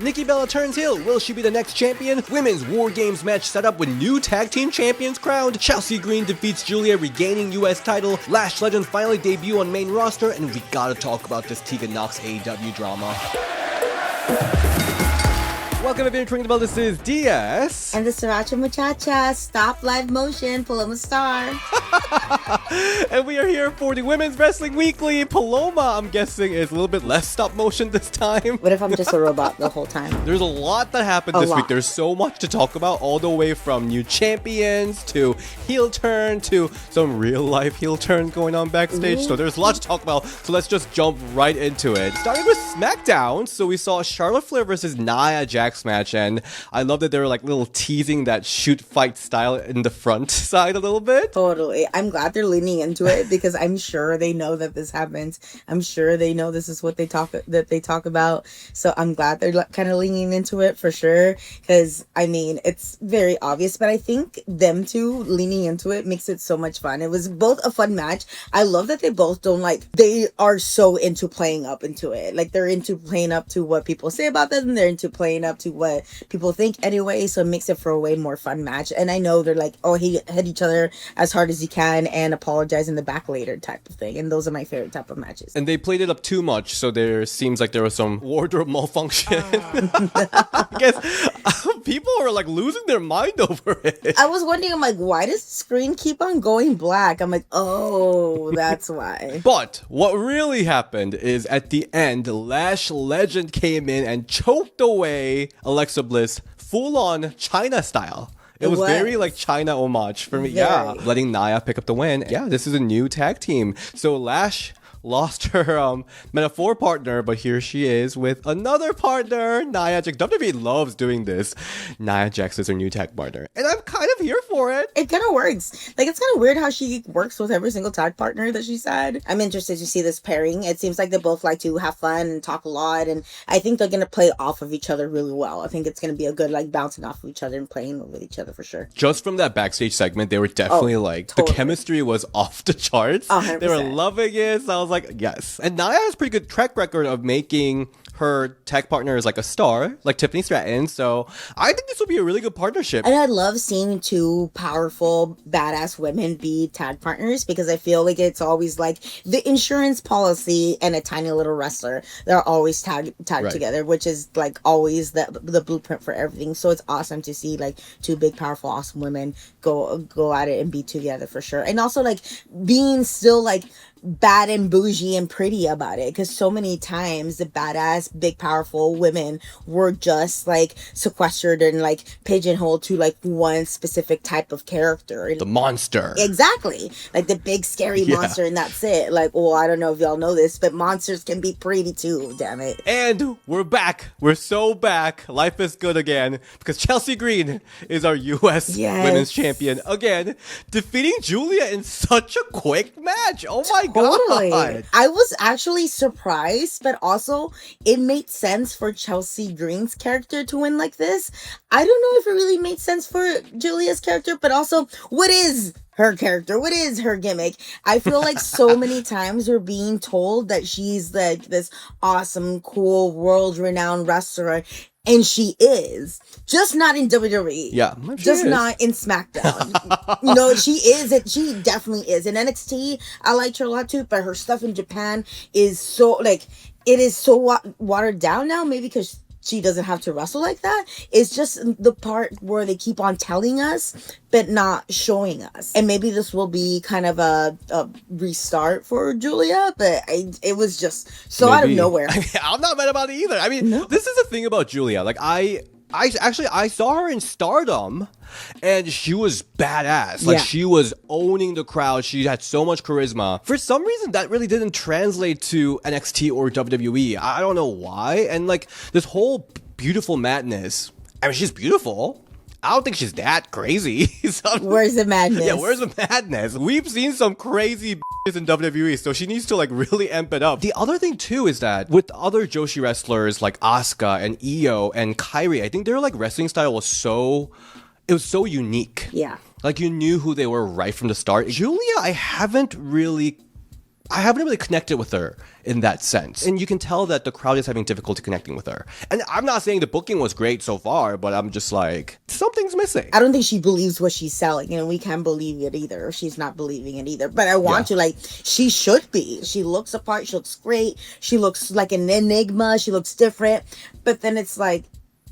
Nikki Bella turns heel. Will she be the next champion? Women's War Games match set up with new tag team champions crowned. Chelsea Green defeats Giulia, regaining US title. Lash legends finally debut on main roster, and we gotta talk about this Tegan Nox AEW drama. Welcome everyone to Belle. This is DS. And the Sriracha Muchacha. Stop live motion. Paloma Star. And we are here for the Women's Wrestling Weekly. Paloma, I'm guessing, is a little bit less stop motion this time. What if I'm just a robot the whole time? There's a lot that happened this week. There's so much to talk about, all the way from new champions to heel turn to some real life heel turn going on backstage. So there's a lot to talk about. So let's just jump right into it. Starting with SmackDown. So we saw Charlotte Flair versus Nia Jax match, and I love that they were like little teasing that shoot fight style in the front side a little bit. Totally. I'm glad they're leaning into it because I'm sure they know that this happens. I'm sure they know this is what they talk about. So I'm glad they're kind of leaning into it for sure, because I mean it's very obvious, but I think them two leaning into it makes it so much fun. It was both a fun match. I love that they both they are so into playing up into it. Like they're into playing up to what people say about them. They're into playing up to what people think anyway, so it makes it for a way more fun match. And I know they're like, oh, he hit each other as hard as he can and apologize in the back later type of thing, and those are my favorite type of matches. And they played it up too much, so there seems like there was some wardrobe malfunction. I guess people are like losing their mind over it. I was wondering, I'm like, why does the screen keep on going black? I'm like, oh, that's why. But what really happened is at the end, Lash legend came in and choked away Alexa Bliss full-on China style. It was very like China homage for me. Very. Yeah. Letting Nia pick up the win. Yeah, this is a new tag team. So Lash lost her metaphor partner, but here she is with another partner, Nia Jax. WWE loves doing this. Nia Jax is her new tag partner, and I'm kind of here for it. It kind of works. Like, it's kind of weird how she works with every single tag partner that she's had. I'm interested to see this pairing. It seems like they both like to have fun and talk a lot, and I think they're going to play off of each other really well. I think it's going to be a good, like, bouncing off of each other and playing with each other for sure. Just from that backstage segment, they were definitely totally. The chemistry was off the charts. 100%. They were loving it, so I was like, yes. And Nia has a pretty good track record of making her tag partner is like a star, like Tiffany Stratton. So I think this will be a really good partnership. And I love seeing two powerful, badass women be tag partners, because I feel like it's always like the insurance policy and a tiny little wrestler. They're always tagged together, which is like always the blueprint for everything. So it's awesome to see like two big, powerful, awesome women go at it and be together for sure. And also like being still like bad and bougie and pretty about it, because so many times the badass big powerful women were just like sequestered and like pigeonholed to like one specific type of character, the monster. Exactly, like the big scary monster, and that's it. Like, well, I don't know if y'all know this, but monsters can be pretty too, damn it. And we're back. We're so back. Life is good again, because Chelsea Green is our US Women's Champion again, defeating Giulia in such a quick match. Oh my Totally. God. I was actually surprised, but also it made sense for Chelsea Green's character to win like this. I don't know if it really made sense for Giulia's character, but also, what is her character? What is her gimmick? I feel like so many times we're being told that she's like this awesome, cool, world-renowned wrestler. And she is. Just not in WWE. Yeah. Just not in SmackDown. No, she is. She definitely is. In NXT, I liked her a lot too, but her stuff in Japan is so, like, it is so watered down now, maybe because she doesn't have to wrestle like that. It's just the part where they keep on telling us, but not showing us. And maybe this will be kind of a restart for Giulia, but it was just so out of nowhere. I'm not mad about it either. I mean, this is the thing about Giulia. Like, I saw her in Stardom, and she was badass. Like, she was owning the crowd. She had so much charisma. For some reason, that really didn't translate to NXT or WWE. I don't know why. And like, this whole beautiful madness, I mean, she's beautiful. I don't think she's that crazy. So, where's the madness? Yeah, where's the madness? We've seen some crazy in WWE, so she needs to like really amp it up. The other thing too is that with other Joshi wrestlers like Asuka and Io and Kairi, I think their like wrestling style was so unique. Yeah. Like, you knew who they were right from the start. Giulia, I haven't really I haven't really connected with her in that sense. And you can tell that the crowd is having difficulty connecting with her. And I'm not saying the booking was great so far, but I'm just like, something's missing. I don't think she believes what she's selling, and we can't believe it either. She's not believing it either. But I want to, like, she should be. She looks apart. She looks great. She looks like an enigma. She looks different. But then it's like,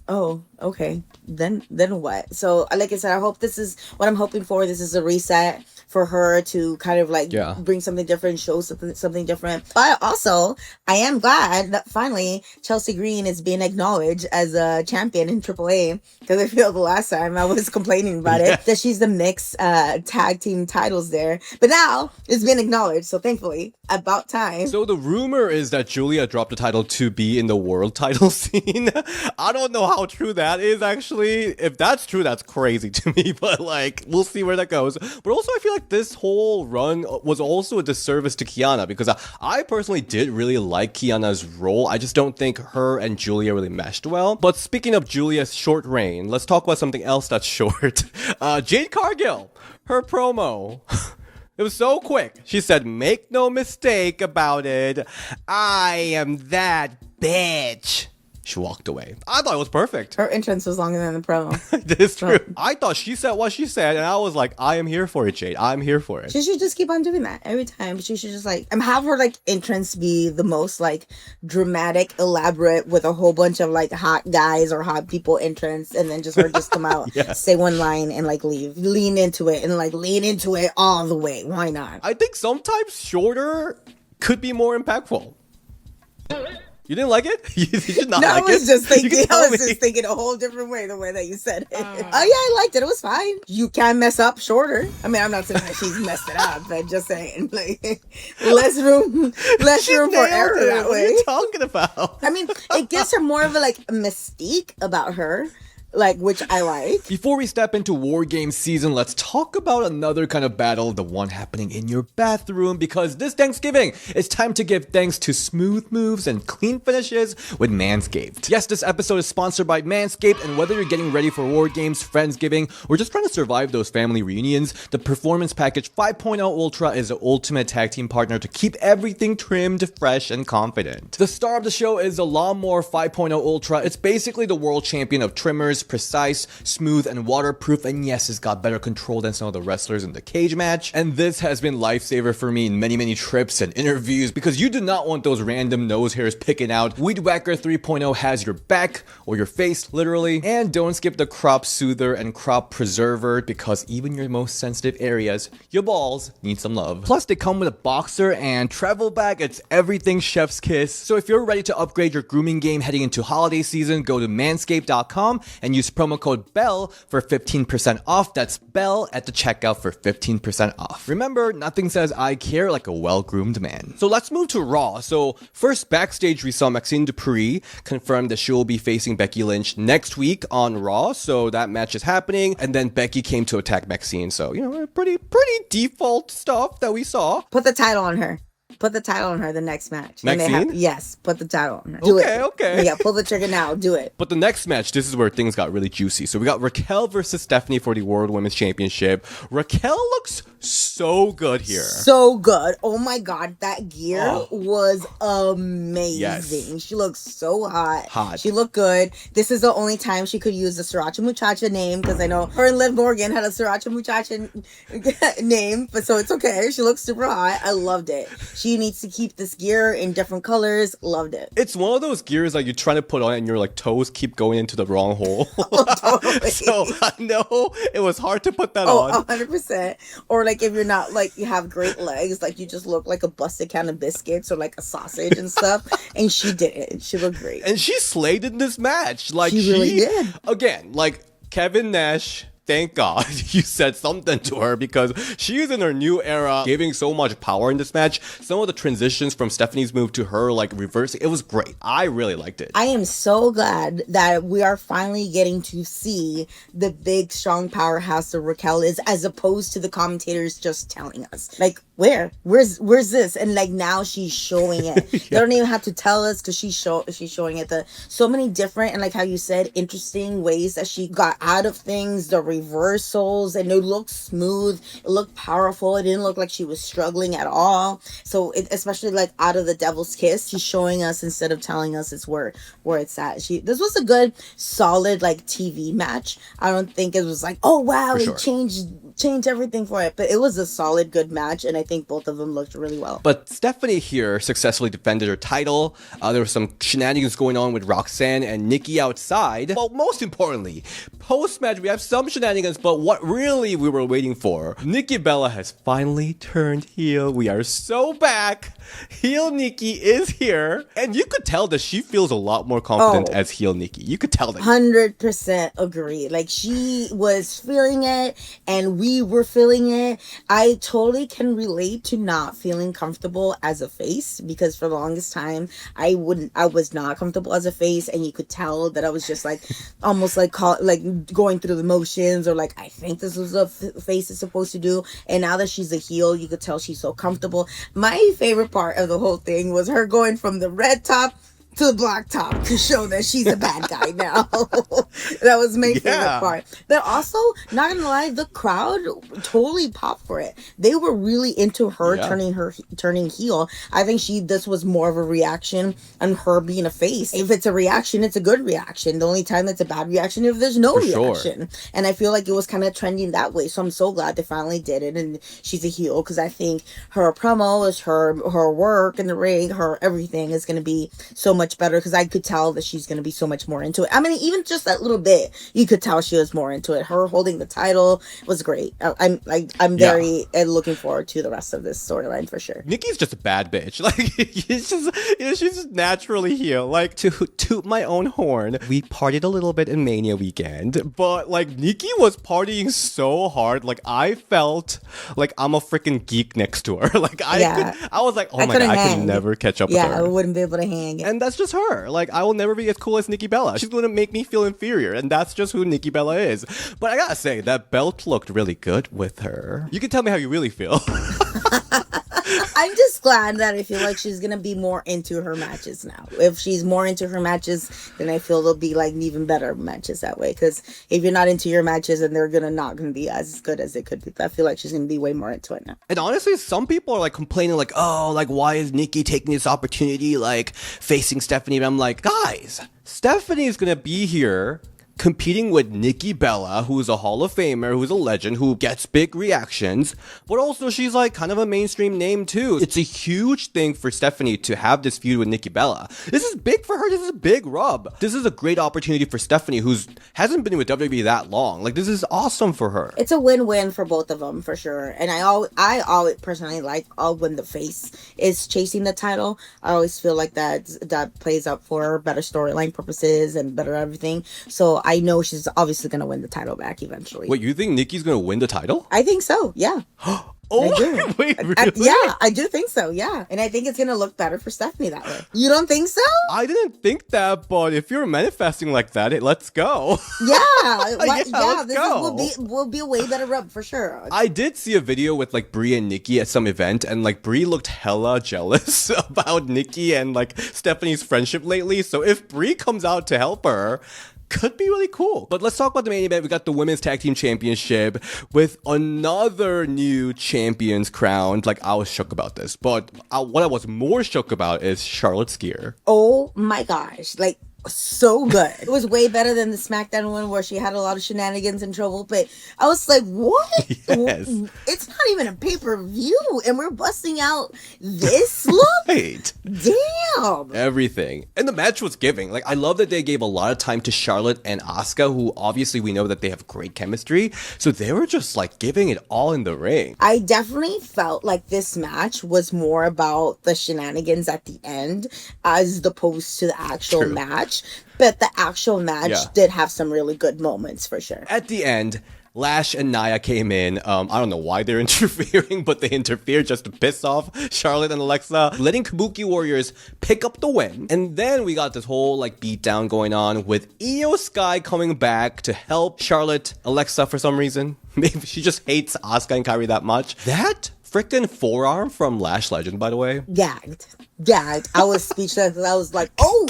oh, okay. Then what? So, like I said, I hope this is what I'm hoping for. This is a reset for her to kind of like bring something different, show something different. But also, I am glad that finally Chelsea Green is being acknowledged as a champion in AAA, because I feel the last time I was complaining about it, that she's the mixed tag team titles there. But now it's been acknowledged, so thankfully, about time. So the rumor is that Giulia dropped the title to be in the world title scene. I don't know how true that is, actually. If that's true, that's crazy to me, but like, we'll see where that goes. But also, I feel like this whole run was also a disservice to Kiana, because I personally did really like Kiana's role. I just don't think her and Giulia really meshed well. But speaking of Giulia's short reign, let's talk about something else that's short. Jade Cargill, her promo. It was so quick. She said, "Make no mistake about it, I am that bitch." She walked away. I thought it was perfect. Her entrance was longer than the promo. That is true. I thought she said what she said, and I was like, I am here for it, Jade. I'm here for it. She should just keep on doing that every time. She should just like, have her like entrance be the most like dramatic, elaborate, with a whole bunch of like hot guys or hot people entrance, and then just her just come out, say one line, and like leave. Lean into it and like lean into it all the way. Why not? I think sometimes shorter could be more impactful. You didn't like it? You did not like it? I was just thinking a whole different way, the way that you said it. Oh yeah, I liked it. It was fine. You can mess up shorter. I mean, I'm not saying that she's messed it up, but just saying, like, less room for error that way. What are you talking about? I mean, it gives her more of a like mystique about her. Like, which I like. Before we step into War Games season, let's talk about another kind of battle, the one happening in your bathroom, because this Thanksgiving, it's time to give thanks to smooth moves and clean finishes with Manscaped. Yes, this episode is sponsored by Manscaped, and whether you're getting ready for War Games, Friendsgiving, or just trying to survive those family reunions, the Performance Package 5.0 Ultra is the ultimate tag team partner to keep everything trimmed, fresh, and confident. The star of the show is the Lawnmower 5.0 Ultra. It's basically the world champion of trimmers, precise, smooth, and waterproof, and yes, it's got better control than some of the wrestlers in the cage match. And this has been lifesaver for me in many trips and interviews, because you do not want those random nose hairs picking out. Weed Whacker 3.0 has your back, or your face, literally. And don't skip the Crop Soother and Crop Preserver, because even your most sensitive areas, your balls, need some love. Plus, they come with a boxer and travel bag. It's everything chef's kiss. So if you're ready to upgrade your grooming game heading into holiday season, go to manscaped.com and use promo code Belle for 15% off. That's Belle at the checkout for 15% off. Remember, nothing says I care like a well-groomed man. So let's move to Raw. So first, backstage, we saw Maxine Dupree confirm that she will be facing Becky Lynch next week on Raw. So that match is happening. And then Becky came to attack Maxine. So, you know, pretty default stuff that we saw. Put the title on her. Put the title on her the next match. Maxine? Yes, put the title on her. Okay. Yeah, pull the trigger now. Do it. But the next match, this is where things got really juicy. So we got Raquel versus Stephanie for the World Women's Championship. Raquel looks so good here. So good. Oh my God, that gear was amazing. Yes. She looks so hot. She looked good. This is the only time she could use the Sriracha Muchacha name, because I know her and Liv Morgan had a Sriracha Muchacha name, but so it's okay. She looks super hot. I loved it. She needs to keep this gear in different colors. Loved it. It's one of those gears that you're trying to put on and your like toes keep going into the wrong hole. Totally. So I know it was hard to put that on. 100%. Or like if you're not like, you have great legs, like you just look like a busted can of biscuits or like a sausage and stuff. And she did it. She looked great. And she slayed in this match. Like she really did. Again, like Kevin Nash, thank God you said something to her, because she is in her new era, giving so much power in this match. Some of the transitions from Stephanie's move to her, like reversing, it was great. I really liked it. I am so glad that we are finally getting to see the big, strong powerhouse that Raquel is, as opposed to the commentators just telling us. Like, where's this? And like now she's showing it. They don't even have to tell us, because she's showing it. So many different, and like how you said, interesting ways that she got out of things, the reversals, and it looked smooth. It looked powerful. It didn't look like she was struggling at all. So especially like out of the Devil's Kiss, she's showing us instead of telling us it's where it's at. This was a good, solid like TV match. I don't think it was like, oh wow, they changed everything for it, but it was a solid, good match, and I think both of them looked really well. But Stephanie here successfully defended her title. There was some shenanigans going on with Roxanne and Nikki outside. Well, most importantly, post-match, we have some shenanigans, but what really we were waiting for, Nikki Bella has finally turned heel. We are so back. Heel Nikki is here. And you could tell that she feels a lot more confident as heel Nikki. You could tell that. 100% agree. Like, she was feeling it, and we were feeling it. I totally can relate to not feeling comfortable as a face, because for the longest time, I was not comfortable as a face, and you could tell that I was just like, almost like going through the motions, or like, I think this is what face is supposed to do. And now that she's a heel, you could tell she's so comfortable. My favorite part of the whole thing was her going from the red top to the black top to show that she's a bad guy now. That was my favorite part. But also, not gonna lie, the crowd totally popped for it. They were really into her turning heel. I think this was more of a reaction on her being a face. If it's a reaction, it's a good reaction. The only time it's a bad reaction if there's no reaction. Sure. And I feel like it was kind of trending that way. So I'm so glad they finally did it, and she's a heel, because I think her promo is her work in the ring, her everything is gonna be so much better, because I could tell that she's going to be so much more into it. I mean, even just that little bit, you could tell she was more into it. Her holding the title was great. I'm very looking forward to the rest of this storyline for sure. Nikki's just a bad bitch. Like, she's just naturally heel. Like, to toot my own horn, we partied a little bit in Mania weekend, but like, Nikki was partying so hard. Like, I felt like I'm a freaking geek next to her. Like, I was like, oh my God, I could never catch up with her. Yeah, I wouldn't be able to hang. And that's just her. Like, I will never be as cool as Nikki Bella. She's gonna make me feel inferior, and that's just who Nikki Bella is. But I gotta say, that belt looked really good with her. You can tell me how you really feel. I'm just glad that I feel like she's gonna be more into her matches now. If she's more into her matches, then I feel they'll be like even better matches that way. Because if you're not into your matches, then they're not gonna be as good as it could be. But I feel like she's gonna be way more into it now. And honestly, some people are like complaining, like, oh, like, why is Nikki taking this opportunity, like facing Stephanie? And I'm like, guys, Stephanie is gonna be here competing with Nikki Bella, who's a Hall of Famer, who's a legend, who gets big reactions, but also she's like kind of a mainstream name too. It's a huge thing for Stephanie to have this feud with Nikki Bella. This is big for her. This is a big rub. This is a great opportunity for Stephanie, who's hasn't been with WWE that long. Like, this is awesome for her. It's a win-win for both of them for sure. And I always personally like when the face is chasing the title. I always feel like that plays up for better storyline purposes and better everything. So I know she's obviously going to win the title back eventually. Wait, you think Nikki's going to win the title? I think so, yeah. Oh, I do. Wait, really? I do think so, yeah. And I think it's going to look better for Stephanie that way. You don't think so? I didn't think that, but if you're manifesting like that, let's go. Yeah, let's go. Will be a way better rub for sure. I did see a video with like Brie and Nikki at some event, and like Brie looked hella jealous about Nikki and like Stephanie's friendship lately. So if Brie comes out to help her, could be really cool. But let's talk about the main event. We got the Women's Tag Team Championship with another new champions crowned. Like, I was shook about this. But what I was more shook about is Charlotte's gear. Oh my gosh. Like, so good. It was way better than the SmackDown one where she had a lot of shenanigans and trouble. But I was like, what? Yes. It's not even a pay-per-view and we're busting out this look? Right. Damn. Everything. And the match was giving. Like, I love that they gave a lot of time to Charlotte and Asuka, who obviously we know that they have great chemistry. So they were just like giving it all in the ring. I definitely felt like this match was more about the shenanigans at the end as opposed to the actual match. But the actual match did have some really good moments for sure. At the end, Lash and Nia came in. I don't know why they're interfering, but they interfered just to piss off Charlotte and Alexa, letting Kabuki Warriors pick up the win. And then we got this whole like beatdown going on with Io Sky coming back to help Charlotte, Alexa for some reason. Maybe she just hates Asuka and Kairi that much. That freaking forearm from Lash Legend, by the way. Gagged. I was speechless. I was like, oh,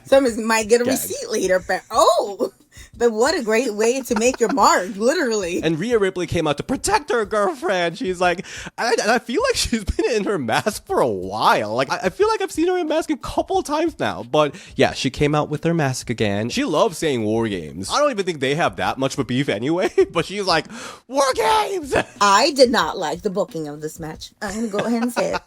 someone might get a receipt later, but oh. But what a great way to make your mark, literally. And Rhea Ripley came out to protect her girlfriend. She's like, and I feel like she's been in her mask for a while. Like, I feel like I've seen her in mask a couple of times now. But yeah, she came out with her mask again. She loves saying War Games. I don't even think they have that much of a beef anyway. But she's like, War Games! I did not like the booking of this match. I'm going to go ahead and say it.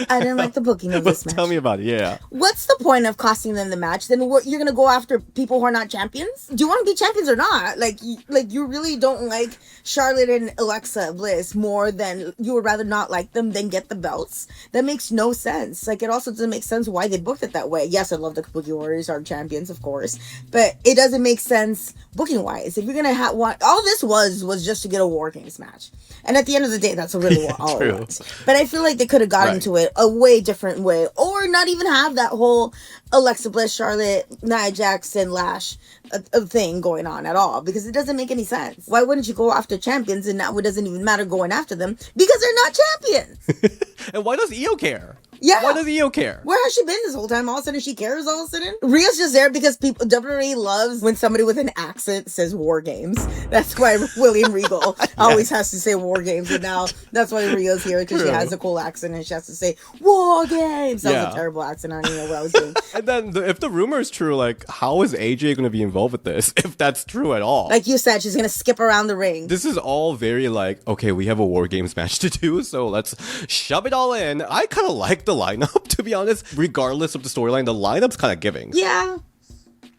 I didn't like the booking of this match. Tell me about it, yeah. What's the point of costing them the match? Then you're going to go after people who are not champions? Do you want to be champions or not? Like you really don't like Charlotte and Alexa Bliss more than you would rather not like them than get the belts? That makes no sense. Like, it also doesn't make sense why they booked it that way. Yes, I love the Kabuki Warriors are champions, of course, but it doesn't make sense booking wise. If you're going to have one, all this was just to get a War Games match. And at the end of the day, that's really all it was. But I feel like they could have gotten into it a way different way, or not even have that whole Alexa Bliss, Charlotte, Nia Jax, and Lash a thing going on at all, because it doesn't make any sense. Why wouldn't you go after champions, and now it doesn't even matter going after them because they're not champions? And why does Io care? Yeah. Why does Io care? Where has she been this whole time? All of a sudden she cares all of a sudden? Rhea's just there because WWE loves when somebody with an accent says War Games. That's why William Regal always has to say War Games, and now that's why Rhea's here, because she has a cool accent and she has to say War Games. That was a terrible accent. I don't even know what I was doing. And then if the rumor is true, like, how is AJ going to be involved with this, if that's true at all? Like you said, she's going to skip around the ring. This is all very like, okay, we have a War Games match to do, so let's shove it all in. I kind of like the lineup, to be honest. Regardless of the storyline, the lineup's kind of giving. Yeah.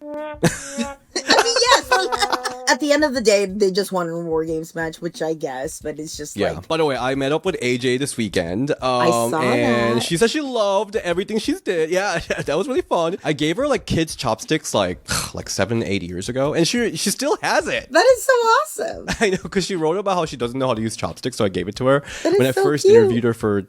I mean, yes. At the end of the day, they just wanted a War Games match, which I guess, but it's just like... By the way, I met up with AJ this weekend. I saw and that. she said she loved everything she's did. Yeah, that was really fun. I gave her like kids chopsticks like 7-8 years ago, and she still has it. That is so awesome. I know, because she wrote about how she doesn't know how to use chopsticks, so I gave it to her when I so first cute. interviewed her for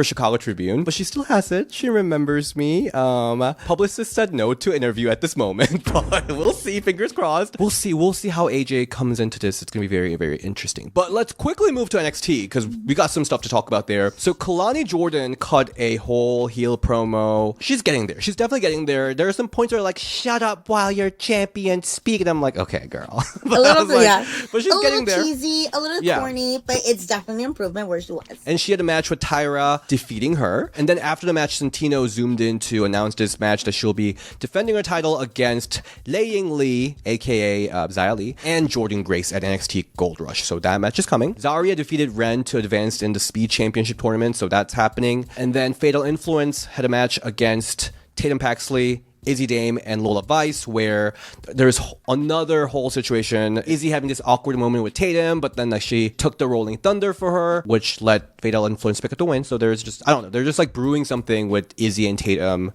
Chicago Tribune. But she still has it. She remembers me. Publicist said no to interview at this moment, but we'll see. Fingers crossed. We'll see how AJ comes into this. It's gonna be very, very interesting. But let's quickly move to NXT, because we got some stuff to talk about there. So Kalani Jordan cut a whole heel promo. She's getting there. She's definitely getting there. There are some points where like, shut up while your champion speak. And I'm like, okay, girl. A little bit, yeah. But she's getting there. A little cheesy, a little corny, but it's definitely improvement where she was. And she had a match with Tyra, defeating her. And then after the match, Santino zoomed in to announce this match that she'll be defending her title against Lei Ying Lee, aka Xia Li, and Jordan Grace at NXT Gold Rush. So that match is coming. Zarya defeated Ren to advance in the Speed Championship tournament, so that's happening. And then Fatal Influence had a match against Tatum Paxley, Izzy Dame, and Lola Vice, where there's another whole situation. Izzy having this awkward moment with Tatum, but then like she took the Rolling Thunder for her, which let Fatal Influence pick up the win. So there's just, I don't know, they're just like brewing something with Izzy and Tatum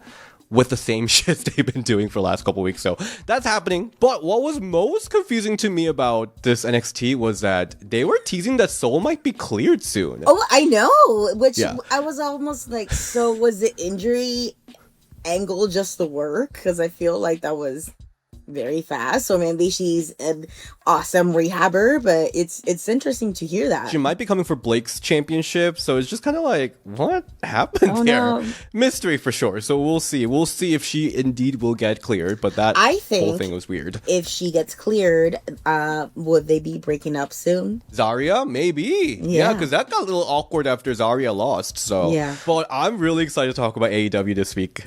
with the same shit they've been doing for the last couple weeks. So that's happening. But what was most confusing to me about this NXT was that they were teasing that Soul might be cleared soon. Oh, I know. Which I was almost like, so was the injury angle just the work? Because I feel like that was very fast, so maybe she's an awesome rehabber, but it's interesting to hear that. She might be coming for Blake's championship, so it's just kind of like, what happened there? No. Mystery for sure, so we'll see if she indeed will get cleared, but that whole thing was weird. If she gets cleared, would they be breaking up soon? Zarya? Maybe. Yeah, because that got a little awkward after Zarya lost, so. Yeah. But I'm really excited to talk about AEW this week.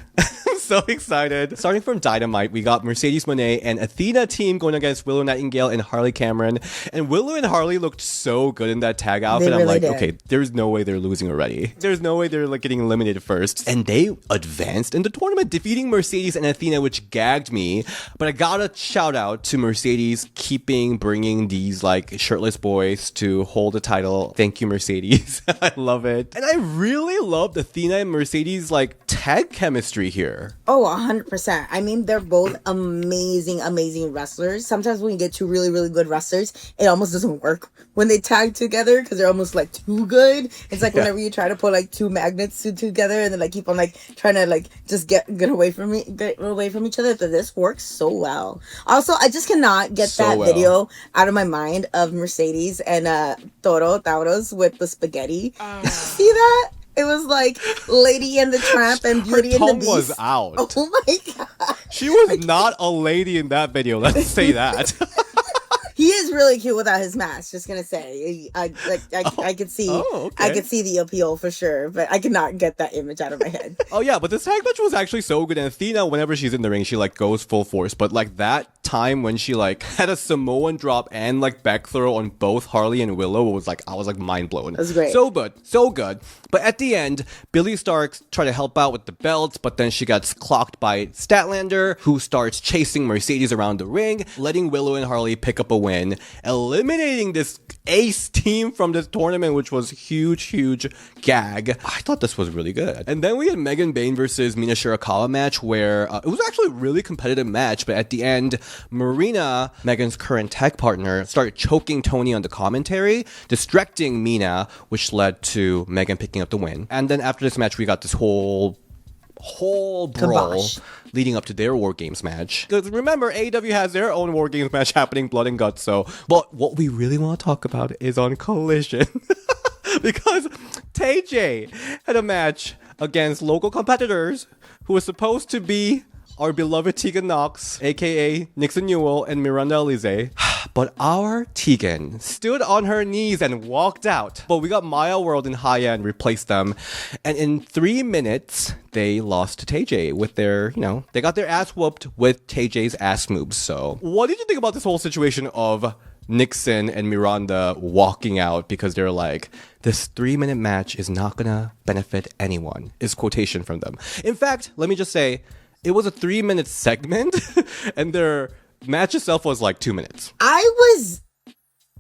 So excited. Starting from Dynamite, we got Mercedes Moné and Athena team going against Willow Nightingale and Harley Cameron. And Willow and Harley looked so good in that tag outfit. I'm like, okay, there's no way they're losing already. There's no way they're like getting eliminated first. And they advanced in the tournament, defeating Mercedes and Athena, which gagged me. But I gotta shout out to Mercedes bringing these like shirtless boys to hold the title. Thank you, Mercedes. I love it. And I really loved Athena and Mercedes like tag chemistry here. Oh, 100%. I mean, they're both amazing wrestlers. Sometimes when you get two really, really good wrestlers, it almost doesn't work when they tag together because they're almost like too good. It's like whenever you try to put like two magnets together and then like keep on like trying to like just get away from each other. But this works so well. Also, I just cannot get video out of my mind of Mercedes and Tauros with the spaghetti. See that? It was like Lady and the Tramp and Beauty and the Beast. Her tongue was out. Oh my god. She was not a lady in that video. Let's say that. He is really cute without his mask. Just gonna say, I could see, okay. I could see the appeal for sure, but I could not get that image out of my head. Oh yeah, but this tag match was actually so good. And Athena, whenever she's in the ring, she like goes full force. But like that time when she like had a Samoan drop and like back throw on both Harley and Willow was like, I was like mind blown. That's great. So good, so good. But at the end, Billie Starkz tried to help out with the belts, but then she gets clocked by Statlander, who starts chasing Mercedes around the ring, letting Willow and Harley pick up a win, eliminating this ace team from this tournament, which was huge gag. I thought this was really good. And then we had Megan Bayne versus Mina Shirakawa match where it was actually a really competitive match, but at the end, Marina, Megan's current tag partner, started choking Tony on the commentary, distracting Mina, which led to Megan picking up the win. And then after this match, we got this whole brawl Kibosh. leading up to their War Games match. Because remember, AEW has their own War Games match happening, Blood and Guts. So, but what we really want to talk about is on Collision. Because TJ had a match against local competitors who were supposed to be our beloved Tegan Nox, aka Nixon Newell and Miranda Alize. But our Tegan stood on her knees and walked out. But we got Maya World and Haya and replaced them. And in 3 minutes, they lost to TJ with their, they got their ass whooped with TJ's ass moves. So what did you think about this whole situation of Nixon and Miranda walking out because they're like, this 3-minute match is not gonna benefit anyone, is quotation from them. In fact, let me just say, it was a 3-minute segment and their match itself was like 2 minutes. I was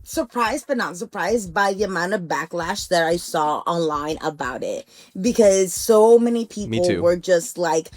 surprised but not surprised by the amount of backlash that I saw online about it, because so many people were just like,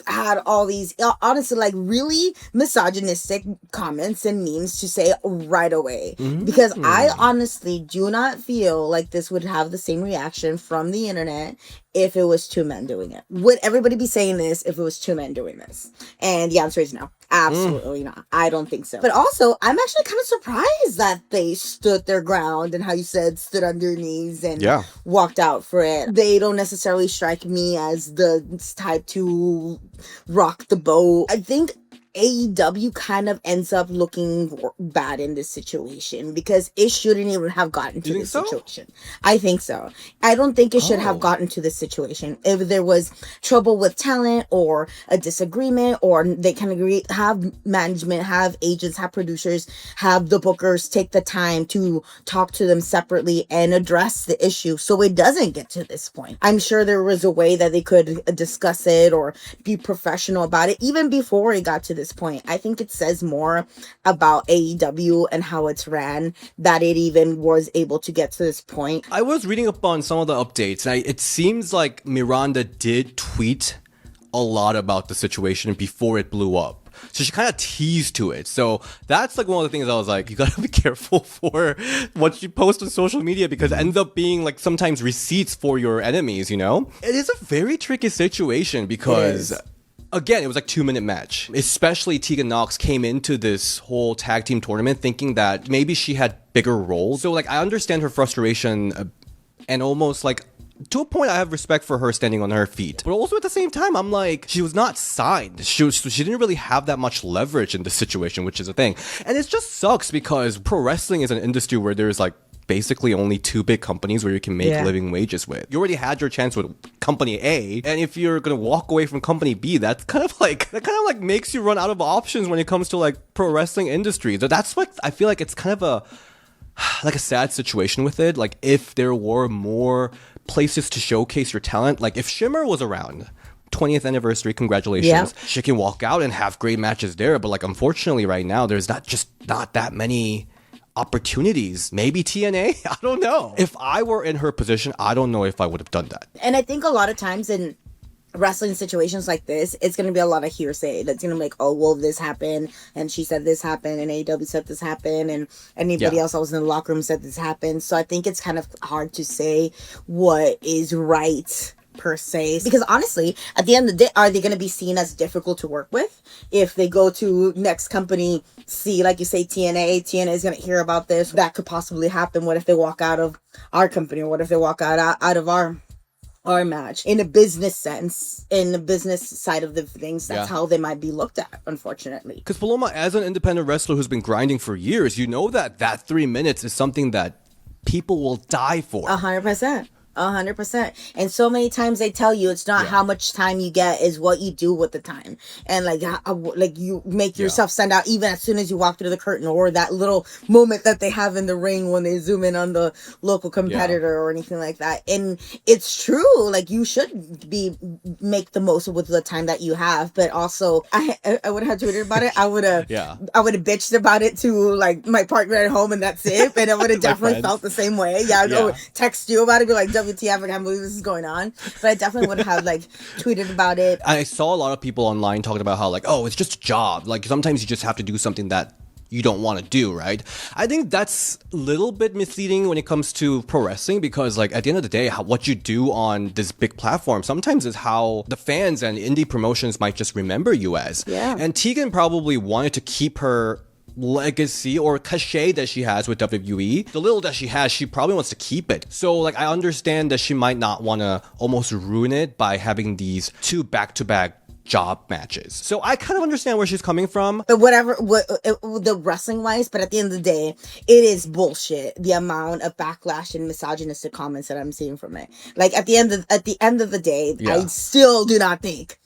had all these honestly like really misogynistic comments and memes to say right away, because I honestly do not feel like this would have the same reaction from the internet if it was 2 men doing it. Would everybody be saying this if it was 2 men doing this? And the answer is no. Absolutely not. I don't think so. But also, I'm actually kind of surprised that they stood their ground and, how you said, stood on their knees and walked out for it. They don't necessarily strike me as the type to rock the boat. I think AEW kind of ends up looking bad in this situation because it shouldn't even have gotten to this situation. I think so. I don't think it should have gotten to this situation. If there was trouble with talent or a disagreement, or they can agree, have management, have agents, have producers, have the bookers take the time to talk to them separately and address the issue so it doesn't get to this point. I'm sure there was a way that they could discuss it or be professional about it even before it got to this point. I think it says more about AEW and how it's ran that it even was able to get to this point. I was reading up on some of the updates, and it seems like Miranda did tweet a lot about the situation before it blew up. So she kind of teased to it. So that's like one of the things I was like, you gotta be careful for what you post on social media, because it ends up being like sometimes receipts for your enemies, It is a very tricky situation because again, it was like 2-minute match. Especially Tegan Nox came into this whole tag team tournament thinking that maybe she had bigger roles. So like, I understand her frustration and almost like, to a point, I have respect for her standing on her feet. But also at the same time, I'm like, she was not signed. She didn't really have that much leverage in this situation, which is a thing. And it just sucks because pro wrestling is an industry where there's like basically only 2 big companies where you can make living wages with. You already had your chance with company A, and if you're gonna walk away from company B, that kind of like makes you run out of options when it comes to like pro wrestling industry. That's what I feel like. It's kind of a sad situation with it. Like, if there were more places to showcase your talent, like if Shimmer was around, 20th anniversary, congratulations. She can walk out and have great matches there, but like unfortunately right now there's not that many opportunities. Maybe TNA? I don't know. If I were in her position, I don't know if I would have done that. And I think a lot of times in wrestling situations like this, it's going to be a lot of hearsay. That's going to be like, oh, well, this happened, and she said this happened, and AEW said this happened, and anybody else that was in the locker room said this happened. So I think it's kind of hard to say what is right per se, because honestly, at the end of the day, are they going to be seen as difficult to work with if they go to next company? See, like you say, TNA is going to hear about this. That could possibly happen. What if they walk out of our company, or what if they walk out of our or match in a business sense, in the business side of the things. That's how they might be looked at, unfortunately. Because Paloma, as an independent wrestler who's been grinding for years, you know that 3 minutes is something that people will die for. 100%. 100%. And so many times they tell you it's not how much time you get, is what you do with the time. And like you make yourself stand out even as soon as you walk through the curtain, or that little moment that they have in the ring when they zoom in on the local competitor or anything like that. And it's true, like you should make the most with the time that you have. But also I would have tweeted about it. I would have bitched about it to like my partner at home, and that's it. And I would have definitely felt the same way. I would text you about it, be like, WTF, I can't believe this is going on. But I definitely would have like tweeted about it. I saw a lot of people online talking about how like, oh, it's just a job. Like sometimes you just have to do something that you don't want to do, right? I think that's a little bit misleading when it comes to pro wrestling, because like at the end of the day, what you do on this big platform sometimes is how the fans and indie promotions might just remember you as. Yeah. And Tegan probably wanted to keep her legacy or cachet that she has with WWE. The little that she has, she probably wants to keep it. So like I understand that she might not want to almost ruin it by having these 2 back-to-back job matches. So I kind of understand where she's coming from. But the wrestling wise, but at the end of the day, it is bullshit. The amount of backlash and misogynistic comments that I'm seeing from it. Like at the end of the day, I still do not think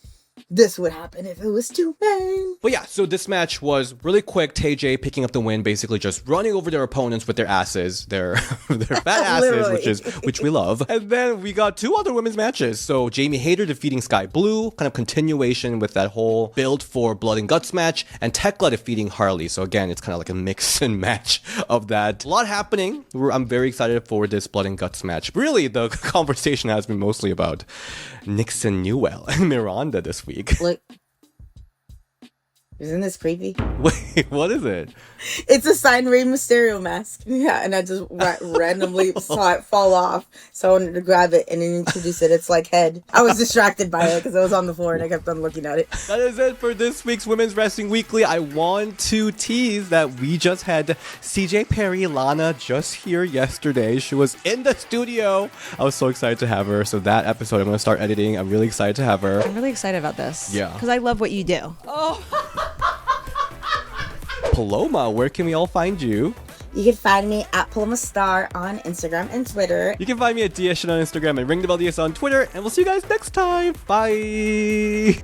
this would happen if it was 2 men. But yeah, so this match was really quick. TJ picking up the win, basically just running over their opponents with their asses, their fat asses, which we love. And then we got 2 other women's matches. So Jamie Hayter defeating Sky Blue, kind of continuation with that whole build for Blood and Guts match, and Tekla defeating Harley. So again, it's kind of like a mix and match of that. A lot happening. I'm very excited for this Blood and Guts match. Really, the conversation has been mostly about Nixon Newell and Miranda this week. Look, isn't this creepy? Wait, what is it? It's a signed Rey Mysterio mask. Yeah, and I just randomly saw it fall off, so I wanted to grab it and then introduce it. It's like head. I was distracted by it because it was on the floor and I kept on looking at it. That is it for this week's Women's Wrestling Weekly. I want to tease that we just had CJ Perry, Lana, just here yesterday. She was in the studio. I was so excited to have her. So that episode, I'm going to start editing. I'm really excited to have her. I'm really excited about this. Yeah. Because I love what you do. Oh. Paloma, where can we all find you? You can find me at Paloma Star on Instagram and Twitter. You can find me at DSN on Instagram and Ring the Bell DS on Twitter. And we'll see you guys next time. Bye.